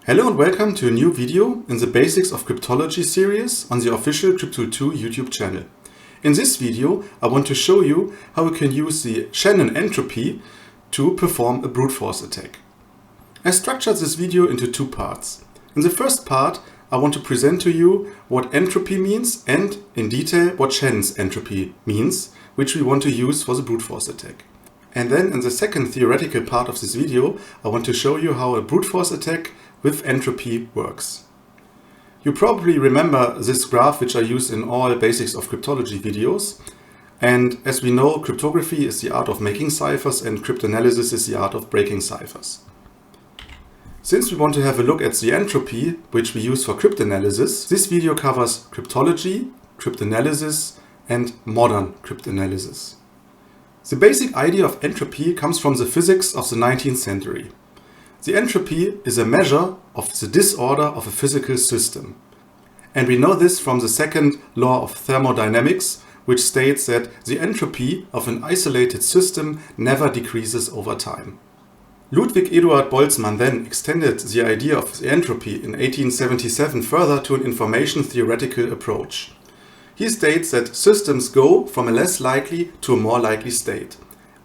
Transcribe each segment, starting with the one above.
Hello and welcome to a new video in the Basics of Cryptology series on the official CrypTool 2 YouTube channel. In this video, I want to show you how we can use the Shannon Entropy to perform a brute force attack. I structured this video into two parts. In the first part, I want to present to you what entropy means and, in detail, what Shannon's entropy means, which we want to use for the brute force attack. And then in the second theoretical part of this video, I want to show you how a brute force attack with entropy works. You probably remember this graph which I use in all Basics of Cryptology videos. And as we know, cryptography is the art of making ciphers and cryptanalysis is the art of breaking ciphers. Since we want to have a look at the entropy which we use for cryptanalysis, this video covers cryptology, cryptanalysis and modern cryptanalysis. The basic idea of entropy comes from the physics of the 19th century. The entropy is a measure of the disorder of a physical system. And we know this from the second law of thermodynamics, which states that the entropy of an isolated system never decreases over time. Ludwig Eduard Boltzmann then extended the idea of the entropy in 1877 further to an information theoretical approach. He states that systems go from a less likely to a more likely state,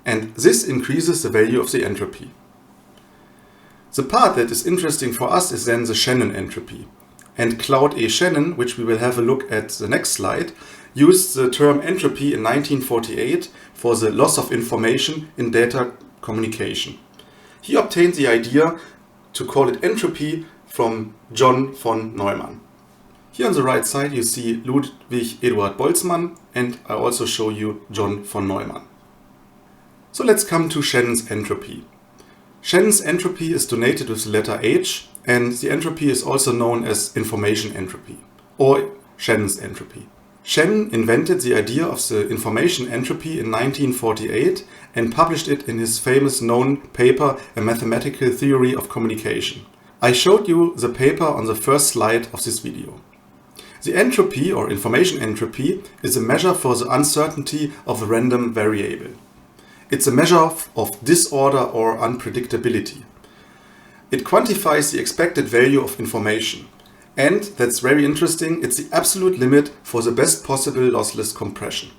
and this increases the value of the entropy. The part that is interesting for us is then the Shannon entropy. And Claude E. Shannon, which we will have a look at the next slide, used the term entropy in 1948 for the loss of information in data communication. He obtained the idea to call it entropy from John von Neumann. Here on the right side you see Ludwig Eduard Boltzmann, and I also show you John von Neumann. So let's come to Shannon's entropy. Shannon's entropy is denoted with the letter H, and the entropy is also known as information entropy, or Shannon's entropy. Shannon invented the idea of the information entropy in 1948 and published it in his famous known paper, A Mathematical Theory of Communication. I showed you the paper on the first slide of this video. The entropy, or information entropy, is a measure for the uncertainty of a random variable. It's a measure of disorder or unpredictability. It quantifies the expected value of information. And, that's very interesting, it's the absolute limit for the best possible lossless compression.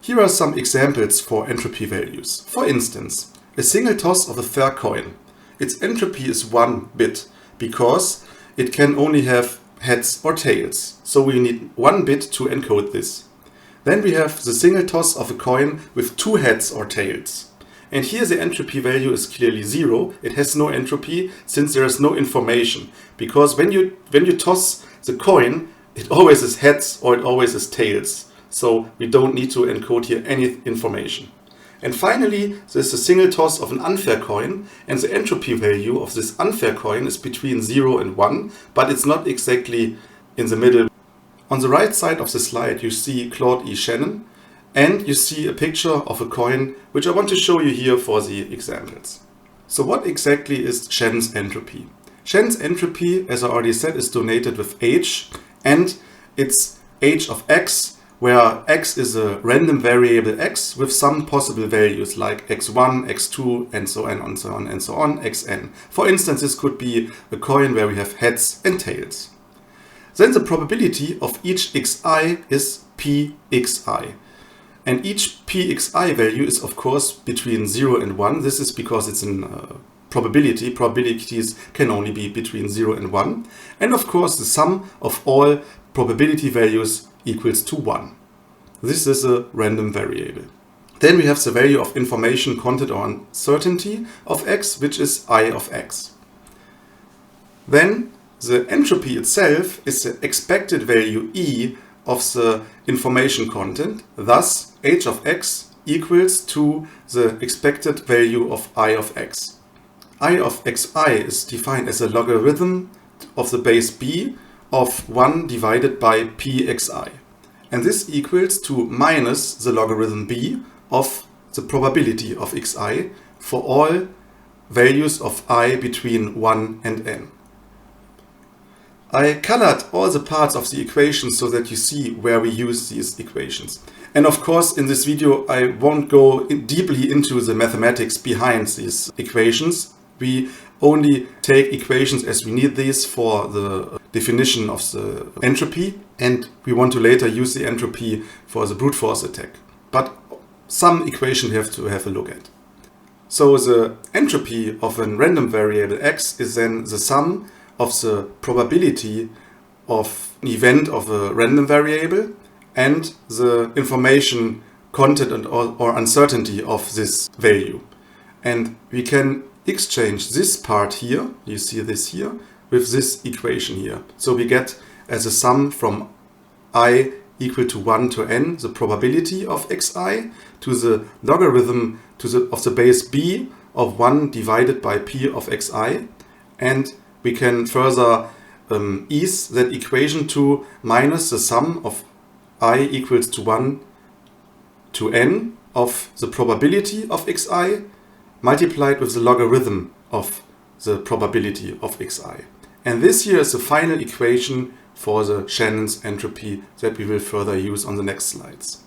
Here are some examples for entropy values. For instance, a single toss of a fair coin. Its entropy is 1 bit, because it can only have heads or tails. So we need 1 bit to encode this. Then we have the single toss of a coin with 2 heads or tails. And here the entropy value is clearly 0. It has no entropy since there is no information. Because when you toss the coin, it always is heads or it always is tails. So we don't need to encode here any information. And finally, there's a single toss of an unfair coin, and the entropy value of this unfair coin is between 0 and 1, but it's not exactly in the middle. On the right side of the slide you see Claude E. Shannon, and you see a picture of a coin which I want to show you here for the examples. So what exactly is Shannon's entropy? Shannon's entropy, as I already said, is denoted with H, and it's H of x, where x is a random variable x with some possible values like x1, x2, and so on and so on and so on, xn. For instance, this could be a coin where we have heads and tails. Then the probability of each xi is pxi. And each pxi value is of course between 0 and 1. This is because it's a probability. Probabilities can only be between 0 and 1. And of course the sum of all probability values equals to 1. This is a random variable. Then we have the value of information content or uncertainty of x, which is I of x. Then the entropy itself is the expected value E of the information content. Thus, h of x equals to the expected value of I of x. I of xi is defined as a logarithm of the base b of 1 divided by pxi. And this equals to minus the logarithm b of the probability of xi for all values of I between 1 and n. I colored all the parts of the equations so that you see where we use these equations. And of course, in this video, I won't go deeply into the mathematics behind these equations. We only take equations as we need these for the definition of the entropy, and we want to later use the entropy for the brute force attack. But some equation we have to have a look at. So the entropy of a random variable x is then the sum of the probability of an event of a random variable and the information content and or uncertainty of this value. And we can exchange this part here, you see this here, with this equation here. So we get as a sum from I equal to 1 to n the probability of xi to the logarithm of the base b of 1 divided by p of xi, and we can further ease that equation to minus the sum of I equals to 1 to n of the probability of xi multiplied with the logarithm of the probability of xi. And this here is the final equation for the Shannon's entropy that we will further use on the next slides.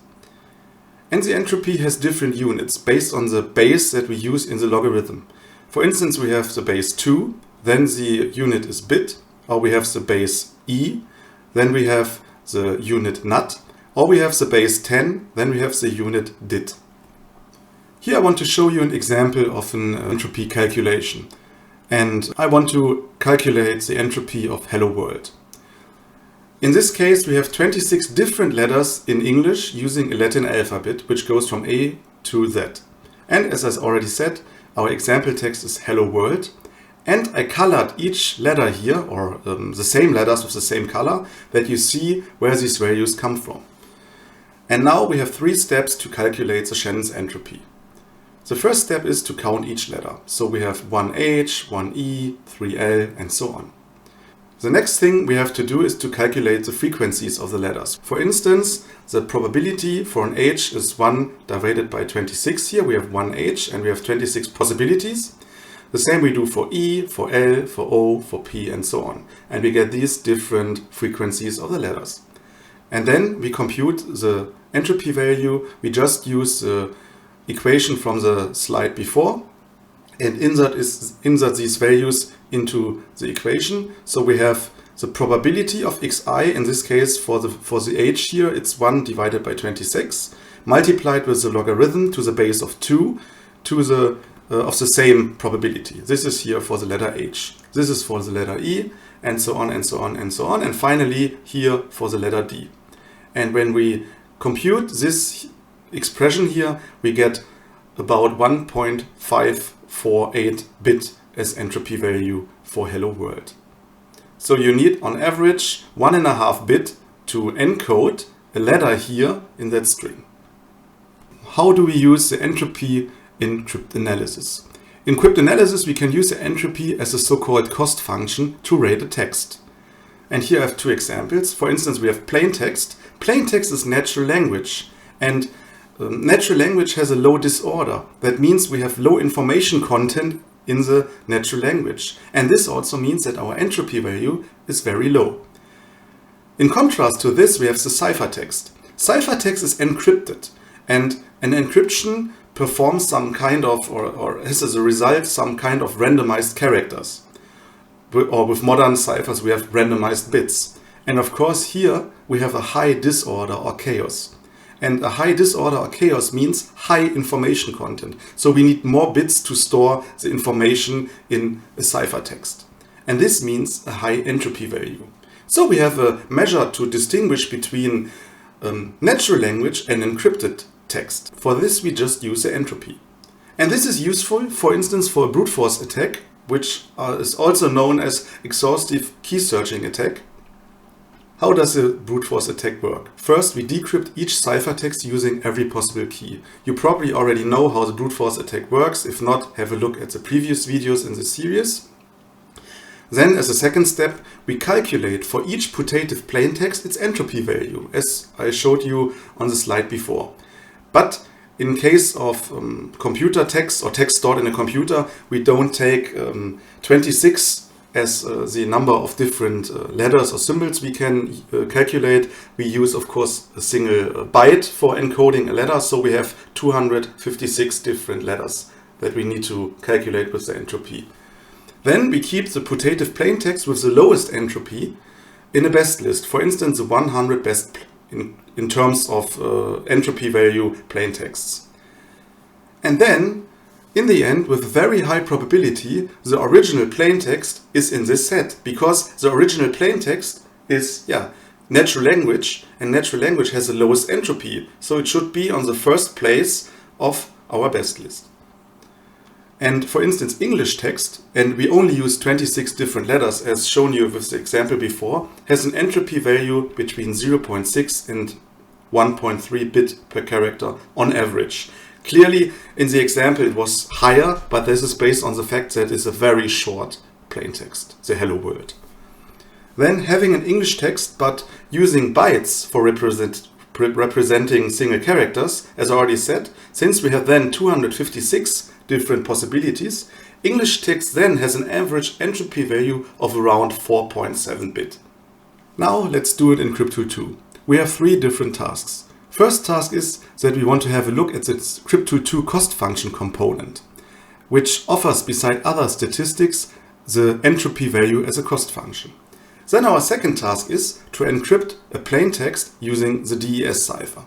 And the entropy has different units based on the base that we use in the logarithm. For instance, we have the base 2, then the unit is bit, or we have the base e, then we have the unit nut, or we have the base 10, then we have the unit dit. Here I want to show you an example of an entropy calculation. And I want to calculate the entropy of Hello World. In this case, we have 26 different letters in English using a Latin alphabet, which goes from A to Z. And as I already said, our example text is Hello World. And I colored each letter here, or the same letters with the same color, that you see where these values come from. And now we have 3 steps to calculate the Shannon's entropy. The first step is to count each letter. So we have 1H, 1E, 3L, and so on. The next thing we have to do is to calculate the frequencies of the letters. For instance, the probability for an H is 1 divided by 26 here. We have 1H and we have 26 possibilities. The same we do for E, for L, for O, for P, and so on. And we get these different frequencies of the letters. And then we compute the entropy value. We just use the equation from the slide before and insert these values into the equation. So we have the probability of xi, in this case for the h here, it's 1 divided by 26, multiplied with the logarithm to the base of 2 to the of the same probability. This is here for the letter h. This is for the letter e, and so on and so on and so on. And finally here for the letter d. And when we compute this expression here, we get about 1.548 bit as entropy value for Hello World. So you need on average 1.5 bit to encode a letter here in that string. How do we use the entropy in cryptanalysis? In cryptanalysis we can use the entropy as a so-called cost function to rate a text. And here I have 2 examples. For instance, we have plaintext. Plaintext is natural language, and natural language has a low disorder. That means we have low information content in the natural language. And this also means that our entropy value is very low. In contrast to this, we have the ciphertext. Ciphertext is encrypted, and an encryption performs some kind of, or has as a result some kind of randomized characters. Or with modern ciphers, we have randomized bits. And of course here we have a high disorder or chaos. And a high disorder or chaos means high information content. So we need more bits to store the information in a ciphertext. And this means a high entropy value. So we have a measure to distinguish between natural language and encrypted text. For this we just use the entropy. And this is useful, for instance, for a brute force attack, which is also known as exhaustive key searching attack. How does a brute force attack work? First, we decrypt each ciphertext using every possible key. You probably already know how the brute force attack works. If not, have a look at the previous videos in the series. Then, as a second step, we calculate for each putative plaintext its entropy value, as I showed you on the slide before. But in case of computer text or text stored in a computer, we don't take 26 as the number of different letters or symbols we can calculate. We use, of course, a single byte for encoding a letter, so we have 256 different letters that we need to calculate with the entropy Then we keep the putative plaintext with the lowest entropy in a best list. For instance, the 100 best in terms of entropy value plaintexts. And then, in the end, with very high probability, the original plaintext is in this set, because the original plaintext is natural language, and natural language has the lowest entropy, so it should be on the first place of our best list. And for instance, English text, and we only use 26 different letters as shown you with the example before, has an entropy value between 0.6 and 1.3 bit per character on average. Clearly, in the example it was higher, but this is based on the fact that it's a very short plaintext, the hello world. Then having an English text, but using bytes for representing single characters, as I already said, since we have then 256 different possibilities, English text then has an average entropy value of around 4.7 bit. Now let's do it in CrypTool 2. We have 3 different tasks. First task is that we want to have a look at the CrypTool 2 cost function component, which offers, beside other statistics, the entropy value as a cost function. Then our second task is to encrypt a plaintext using the DES cipher.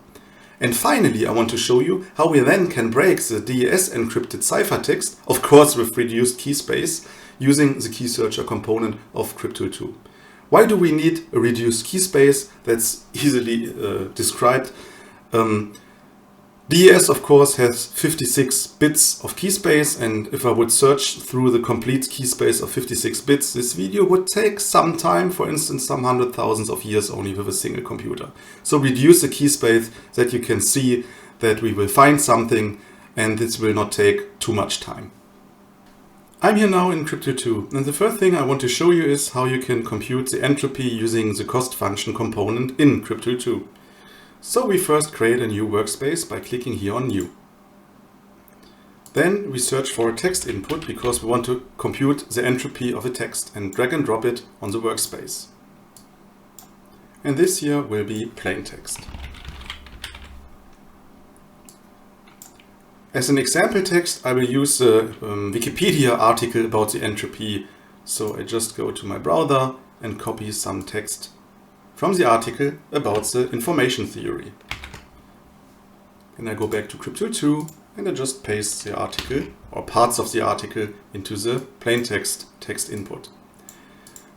And finally, I want to show you how we then can break the DES encrypted ciphertext, of course with reduced key space, using the KeySarcher component of CrypTool 2. Why do we need a reduced key space? That's easily described. DES, of course, has 56 bits of key space, and if I would search through the complete key space of 56 bits, this video would take some time, for instance, some hundred thousands of years only with a single computer. So reduce the key space that you can see that we will find something, and this will not take too much time. I'm here now in CrypTool 2, and the first thing I want to show you is how you can compute the entropy using the cost function component in CrypTool 2. So we first create a new workspace by clicking here on New. Then we search for a text input because we want to compute the entropy of a text and drag and drop it on the workspace. And this here will be plain text. As an example text, I will use the Wikipedia article about the entropy. So I just go to my browser and copy some text from the article about the information theory. And I go back to CrypTool 2 and I just paste the article or parts of the article into the plaintext text input.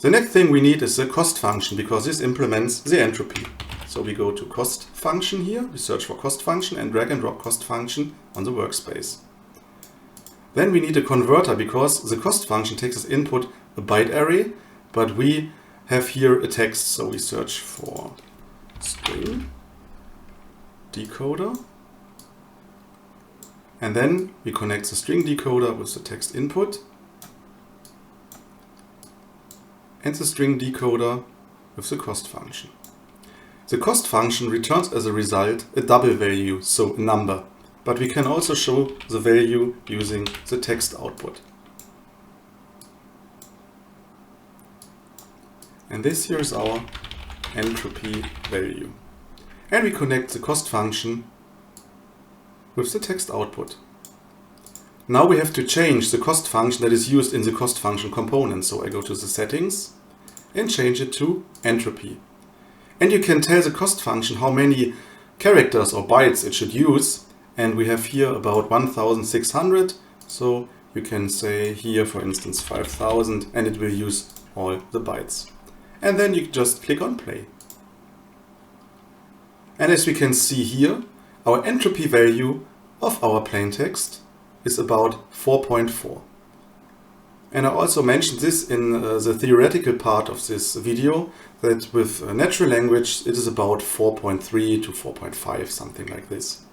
The next thing we need is the cost function, because this implements the entropy. So we go to cost function here, we search for cost function and drag and drop cost function on the workspace. Then we need a converter, because the cost function takes as input a byte array, but we have here a text, so we search for string decoder, and then we connect the string decoder with the text input and the string decoder with the cost function. The cost function returns as a result a double value, so a number, but we can also show the value using the text output. And this here is our entropy value. And we connect the cost function with the text output. Now we have to change the cost function that is used in the cost function component. So I go to the settings and change it to entropy. And you can tell the cost function how many characters or bytes it should use. And we have here about 1600. So you can say here, for instance, 5000, and it will use all the bytes. And then you just click on play. And as we can see here, our entropy value of our plaintext is about 4.4. And I also mentioned this in the theoretical part of this video, that with natural language it is about 4.3 to 4.5, something like this.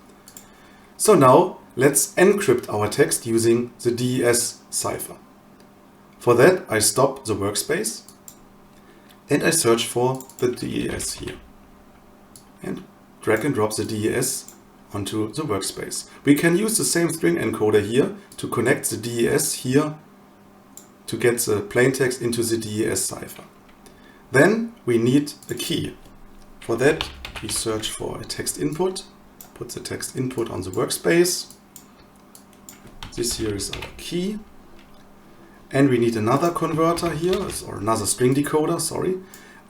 So now let's encrypt our text using the DES cipher. For that I stop the workspace and I search for the DES here and drag and drop the DES onto the workspace. We can use the same string encoder here to connect the DES here to get the plaintext into the DES cipher. Then we need a key. For that we search for a text input, put the text input on the workspace. This here is our key. And we need another converter here, or another string decoder, sorry.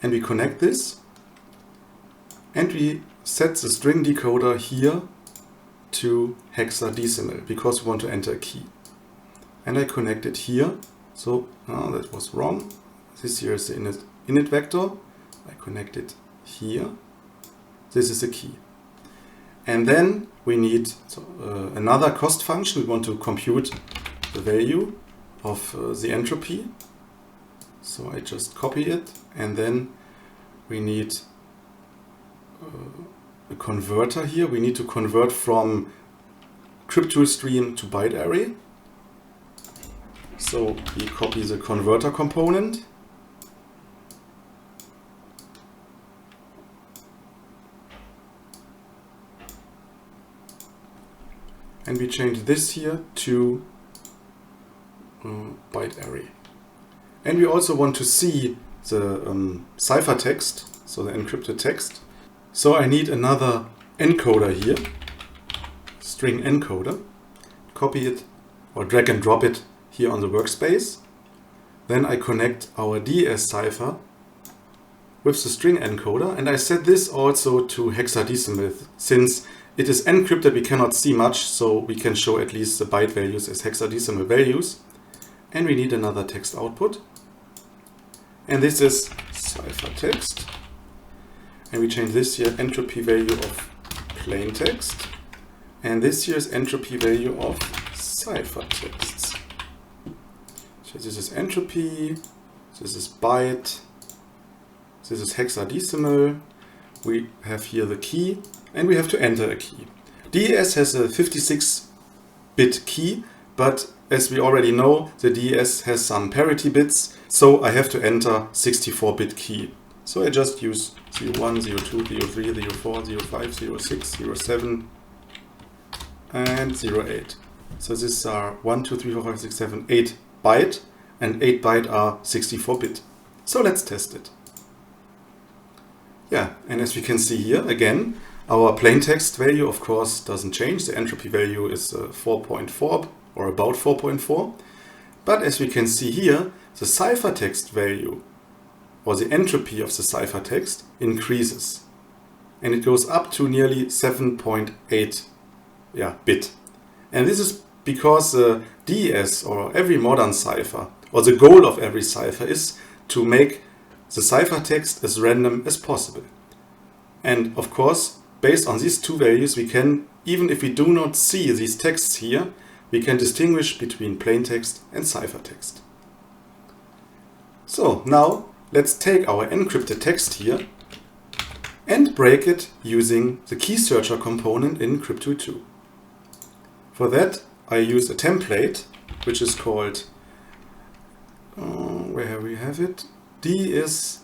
And we connect this. And we set the string decoder here to hexadecimal because we want to enter a key. And I connect it here. So that was wrong. This here is the init vector. I connect it here. This is a key. And then we need another cost function. We want to compute the value of the entropy. So I just copy it, and then we need a converter here. We need to convert from CrypTool stream to byte array. So we copy the converter component. And we change this here to byte array. And we also want to see the ciphertext, so the encrypted text. So I need another encoder here, string encoder. Copy it or drag and drop it here on the workspace. Then I connect our DES cipher with the string encoder, and I set this also to hexadecimal. Since it is encrypted, we cannot see much, so we can show at least the byte values as hexadecimal values. And we need another text output. And this is ciphertext. And we change this here entropy value of plaintext. And this here is entropy value of ciphertext. So this is entropy, this is byte, this is hexadecimal. We have here the key, and we have to enter a key. DES has a 56-bit key, but as we already know, the DES has some parity bits, so I have to enter 64-bit key. So I just use 01, 02, 03, 04, 05, 06, 07, and 08. So these are 1, 2, 3, 4, 5, 6, 7, 8 byte, and 8 byte are 64-bit. So let's test it. Yeah, and as we can see here, again, our plaintext value, of course, doesn't change. The entropy value is 4.4 or about 4.4. But as we can see here, the ciphertext value or the entropy of the ciphertext increases. And it goes up to nearly 7.8 bit. And this is because the DES or every modern cipher, or the goal of every cipher, is to make the ciphertext as random as possible. And of course, based on these two values, we can, even if we do not see these texts here, we can distinguish between plaintext and ciphertext. So now let's take our encrypted text here and break it using the KeySarcher component in CrypTool 2. For that, I use a template which is called, where we have it, DES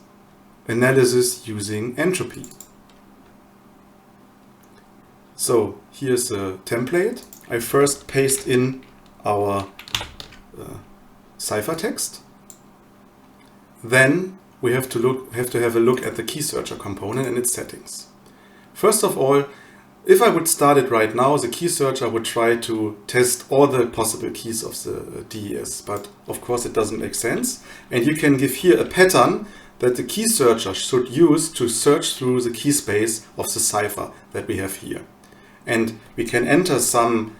analysis using entropy. So here's the template. I first paste in our ciphertext. Then we have to have a look at the KeySarcher component and its settings. First of all, if I would start it right now, the KeySarcher would try to test all the possible keys of the DES, but of course it doesn't make sense. And you can give here a pattern that the KeySarcher should use to search through the key space of the cipher that we have here. And we can enter some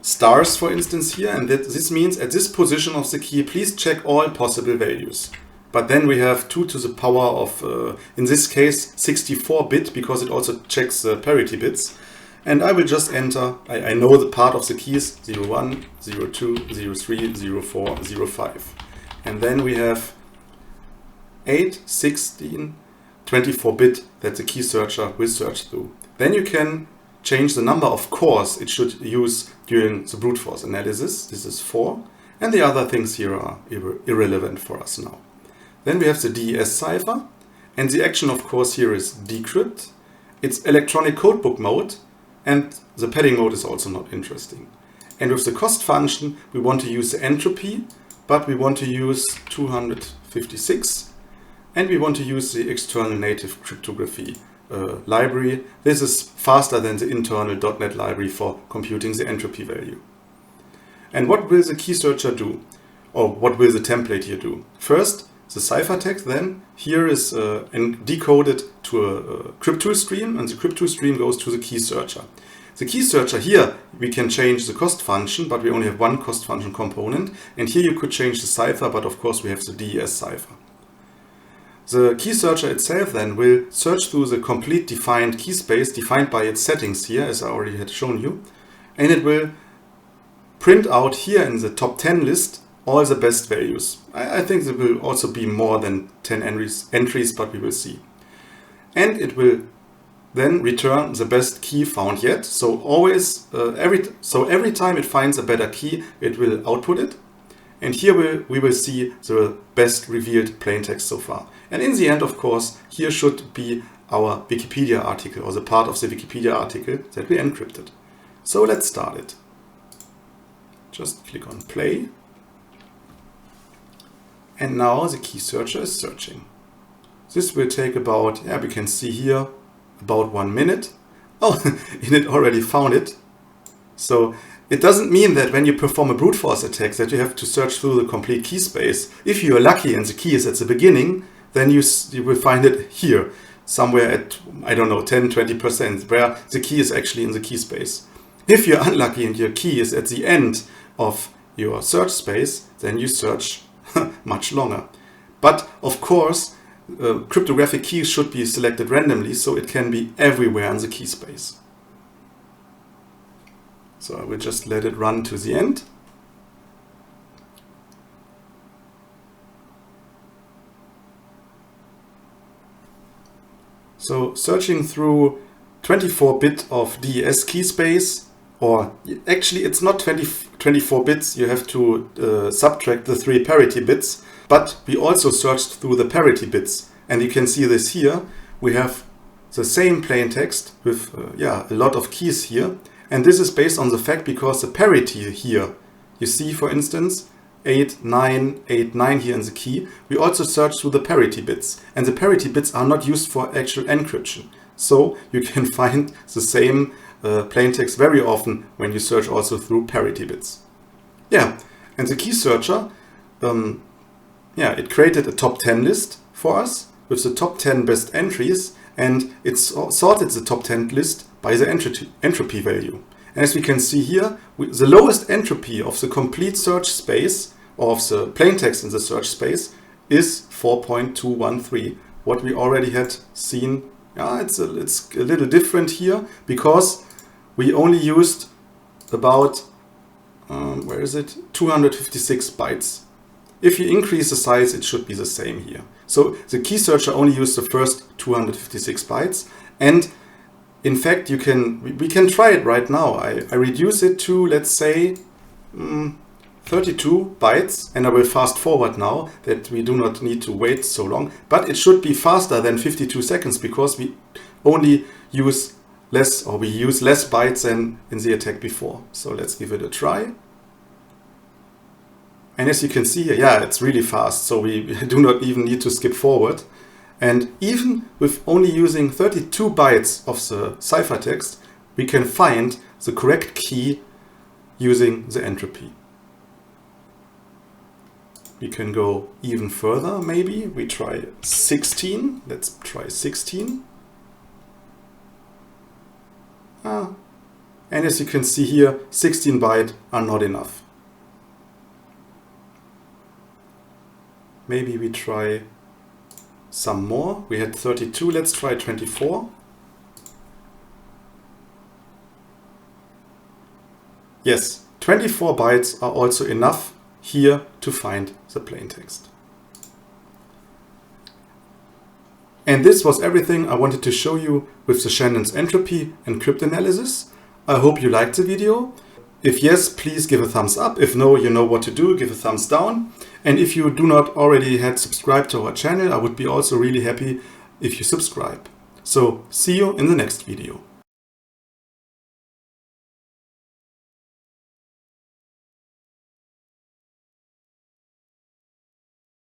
stars, for instance, here, and this means at this position of the key, please check all possible values. But then we have 2 to the power of, in this case, 64-bit, because it also checks the parity bits. And I will just enter, I know the part of the keys, 01, 02, 03, 04, 05. And then we have 8, 16, 24-bit that the KeySarcher will search through. Then you can change the number of cores it should use during the brute force analysis. This is 4. And the other things here are irrelevant for us now. Then we have the DES cipher, and the action, of course, here is decrypt. It's electronic codebook mode, and the padding mode is also not interesting. And with the cost function, we want to use the entropy, but we want to use 256, and we want to use the external native cryptography library. This is faster than the internal .NET library for computing the entropy value. And what will the KeySarcher do? or what will the template here do? First, the ciphertext then here is decoded to a CrypTool stream, and the CrypTool stream goes to the KeySarcher. The KeySarcher here, we can change the cost function, but we only have one cost function component. And here you could change the cipher, but of course we have the DES cipher. The KeySarcher itself then will search through the complete defined key space defined by its settings here, as I already had shown you. And it will print out here in the top 10 list all the best values. I think there will also be more than 10 entries, but we will see. And it will then return the best key found yet. So always, every time it finds a better key, it will output it. And here we will see the best revealed plaintext so far. And in the end, of course, here should be our Wikipedia article, or the part of the Wikipedia article that we encrypted. So let's start it. Just click on play. And now the KeySarcher is searching. This will take about, we can see here, about 1 minute. Oh, and it already found it. So it doesn't mean that when you perform a brute force attack that you have to search through the complete key space. If you are lucky and the key is at the beginning, then you will find it here, somewhere at, I don't know, 10-20%, where the key is actually in the key space. If you're unlucky and your key is at the end of your search space, then you search much longer. But of course, cryptographic keys should be selected randomly, so it can be everywhere in the key space. So I will just let it run to the end. So searching through 24-bit of DES key space, or actually it's not 24 bits, you have to subtract the 3 parity bits, but we also searched through the parity bits. And you can see this here, we have the same plaintext with a lot of keys here. And this is based on the fact because the parity here, you see for instance 8989 here in the key, we also search through the parity bits. And the parity bits are not used for actual encryption. So you can find the same plaintext very often when you search also through parity bits. Yeah, and the KeySarcher, it created a top 10 list for us with the top 10 best entries, and it sorted the top 10 list by the entropy value. And as we can see here, the lowest entropy of the complete search space, or of the plaintext in the search space, is 4.213. What we already had seen, it's a little different here, because we only used about, 256 bytes. If you increase the size, it should be the same here. So the KeySarcher only used the first 256 bytes. And in fact, we can try it right now. I reduce it to, let's say, 32 bytes. And I will fast forward now that we do not need to wait so long. But it should be faster than 52 seconds because we only use less, or we use less bytes than in the attack before. So let's give it a try. And as you can see here, it's really fast, so we do not even need to skip forward. And even with only using 32 bytes of the ciphertext, we can find the correct key using the entropy. We can go even further, maybe. We try 16. Let's try 16. And as you can see here, 16 bytes are not enough. Maybe we try some more. We had 32, let's try 24. Yes, 24 bytes are also enough here to find the plaintext. And this was everything I wanted to show you with the Shannon's entropy and cryptanalysis. I hope you liked the video. If yes, please give a thumbs up. If no, you know what to do, give a thumbs down. And if you do not already had subscribed to our channel, I would be also really happy if you subscribe. So see you in the next video.